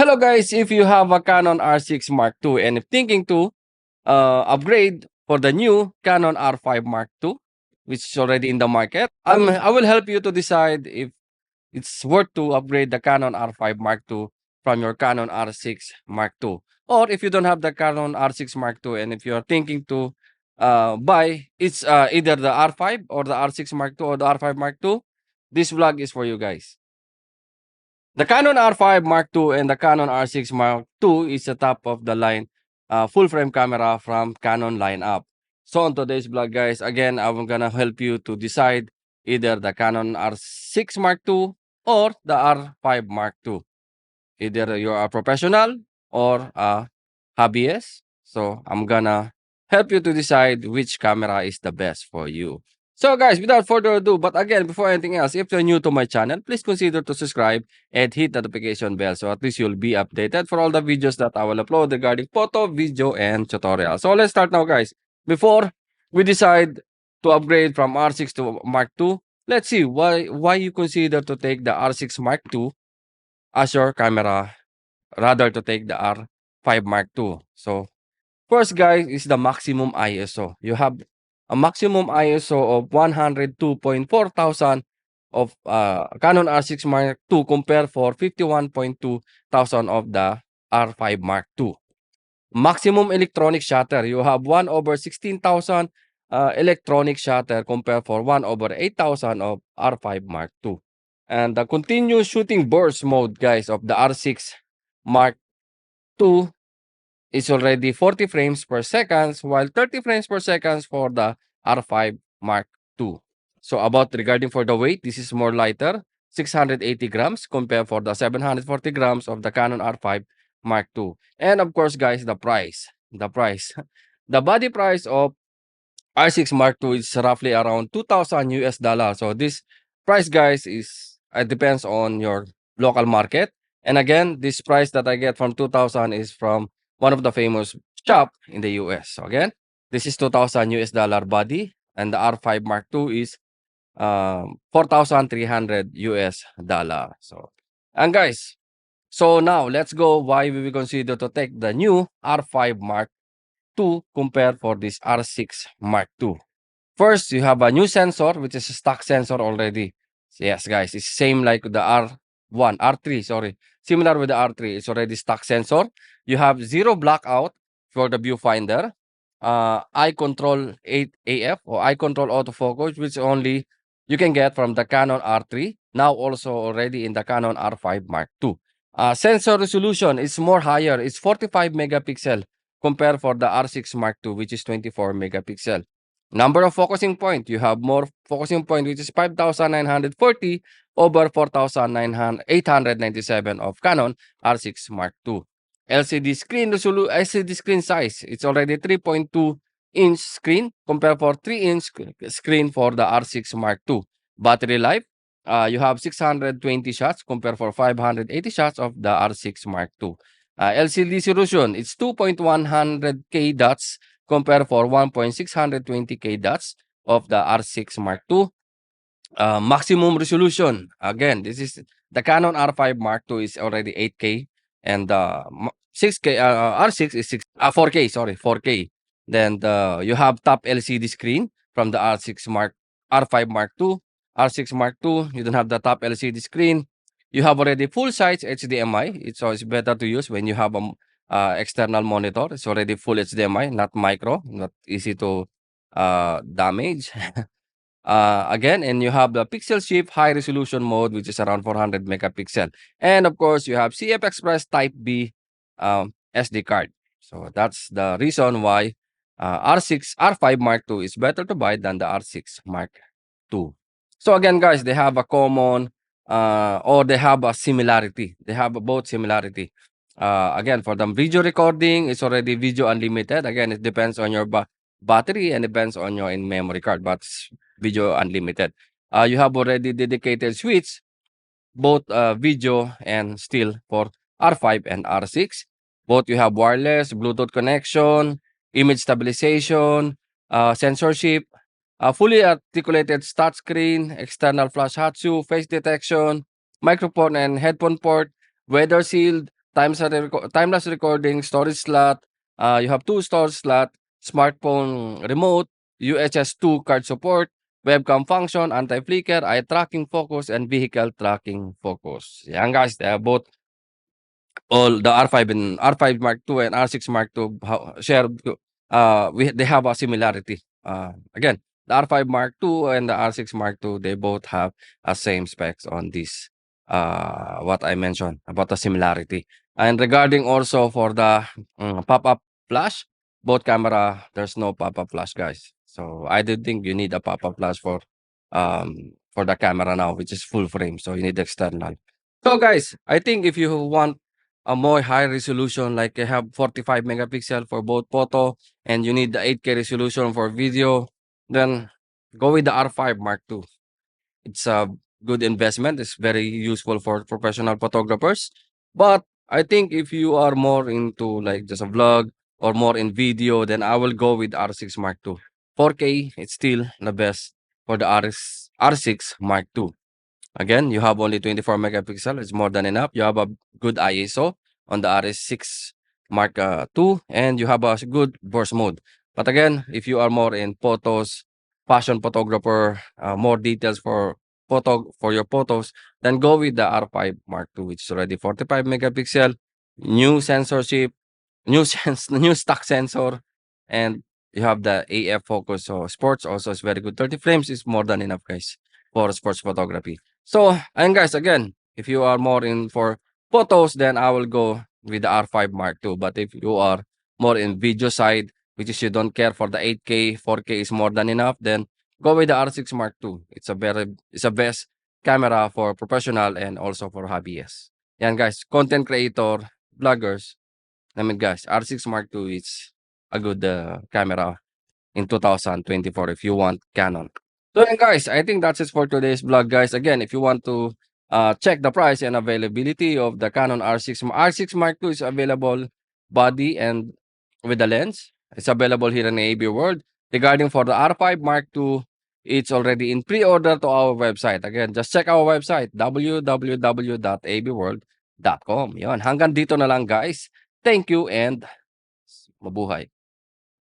Hello guys, if you have a Canon R6 Mark II and if thinking to upgrade for the new Canon R5 Mark II, which is already in the market, I will help you to decide if it's worth to upgrade the Canon R5 Mark II from your Canon R6 Mark II. Or if you don't have the Canon R6 Mark II and if you're thinking to buy, it's either the R5 or the R6 Mark II or the R5 Mark II, this vlog is for you guys. The Canon R5 Mark II and the Canon R6 Mark II is a top of the line full frame camera from Canon lineup. So on today's vlog guys, again, I'm gonna help you to decide either the Canon R6 Mark II or the R5 Mark II. Either you're a professional or a hobbyist. So I'm gonna help you to decide which camera is the best for you. So guys, without further ado, but again, before anything else, if you're new to my channel, please consider to subscribe and hit the notification bell so at least you'll be updated for all the videos that I will upload regarding photo, video, and tutorial. So let's start now guys. Before we decide to upgrade from R6 to Mark II, let's see why you consider to take the R6 Mark II as your camera rather to take the R5 Mark II. So first guys is the maximum ISO. You have a maximum ISO of 102.4 thousand of Canon R6 Mark II compared for 51.2 thousand of the R5 Mark II. Maximum electronic shutter. You have 1 over 16,000 electronic shutter compared for 1 over 8,000 of R5 Mark II. And the continuous shooting burst mode, guys, of the R6 Mark II is already 40 frames per second, while 30 frames per second for the R5 Mark II. So about regarding for the weight, this is more lighter, 680 grams compared for the 740 grams of the Canon R5 Mark II. And of course, guys, the price. The body price of R6 Mark II is roughly around 2,000 US dollars. So this price, guys, is depends on your local market. And again, this price that I get from 2,000 is from one of the famous shop in the US. So again, this is 2,000 US dollar body, and the R5 Mark II is 4,300 US dollar. So, and guys, so now let's go why we will consider to take the new R5 Mark II compared for this R6 Mark II. First, you have a new sensor, which is a stock sensor already. Yes, guys, it's same like the R1, R3, sorry. Similar with the R3, it's already stock sensor. You have zero blackout for the viewfinder. Eye control 8 AF or eye control autofocus, which only you can get from the Canon R3. Now also already in the Canon R5 Mark II. Sensor resolution is more higher. It's 45 megapixel compared for the R6 Mark II, which is 24 megapixel. Number of focusing point, you have more focusing point, which is 5,940 over 4,897 of Canon R6 Mark II. LCD screen size, it's already 3.2 inch screen compared for 3-inch screen for the R6 Mark II. Battery life, you have 620 shots compared for 580 shots of the R6 Mark II. LCD resolution, it's 2.100K dots compared for 1.620K dots of the R6 Mark II. Maximum resolution, again, this is the Canon R5 Mark II is already 8K and the 6K R6 is 4K, sorry, 4K. Then you have top LCD screen from the R5 Mark II. R6 Mark II, you don't have the top LCD screen. You have already full size HDMI. It's always better to use when you have a external monitor. It's already full HDMI, not micro, not easy to damage. Again, and you have the pixel shift high resolution mode, which is around 400 megapixel. And of course, you have CF Express Type B SD card. So that's the reason why R5 Mark II is better to buy than the R6 Mark II. So again, guys, they have a common or they have a similarity. They have both similarity. Again, for the video recording, it's already video unlimited. Again, it depends on your battery and depends on your in-memory card, but it's video unlimited. You have already dedicated switch, both video and still for R5 and R6. Both you have wireless, Bluetooth connection, image stabilization, censorship, fully articulated touchscreen, external flash Hatsu, face detection, microphone and headphone port, weather sealed, timelapse recording, storage slot, you have 2 storage slot, smartphone remote, UHS 2 card support, webcam function, anti-flicker, eye tracking focus, and vehicle tracking focus. Yan guys, they have both all the R5 and R5 Mark II and R6 Mark II share they have a similarity. Again, the R5 Mark II and the R6 Mark II, they both have a same specs on this what I mentioned about the similarity. And regarding also for the pop-up flash, both camera there's no pop-up flash guys. So I did think you need a pop-up flash for the camera now, which is full frame. So you need external. So guys, I think if you want a more high resolution, like I have 45 megapixel for both photo and you need the 8K resolution for video, then go with the R5 Mark II. It's a good investment. It's very useful for professional photographers. But I think if you are more into like just a vlog or more in video, then I will go with R6 Mark II. 4K, it's still the best for the R6 Mark II. Again, you have only 24 megapixel. It's more than enough. You have a good ISO on the RS6 Mark II, and you have a good burst mode. But again, if you are more in photos, fashion photographer, more details for your photos, then go with the R5 Mark II, which is already 45 megapixel, new sensor chip, new stock sensor, and you have the AF focus. So sports also is very good. 30 frames is more than enough, guys, for sports photography. So, and guys, again, if you are more in for photos, then I will go with the R5 Mark II. But if you are more in video side, which is you don't care for the 8K, 4K is more than enough, then go with the R6 Mark II. It's a best camera for professional and also for hobbyists. Yan guys, content creator, vloggers. I mean guys, R6 Mark II is a good camera in 2024 if you want Canon. So yun guys, I think that's it for today's vlog guys. Again, if you want to check the price and availability of the Canon R6 Mark II is available body and with the lens. It's available here in AB World. Regarding for the R5 Mark II, it's already in pre-order to our website. Again, just check our website www.abworld.com. Yon, hanggang dito na lang guys. Thank you and mabuhay.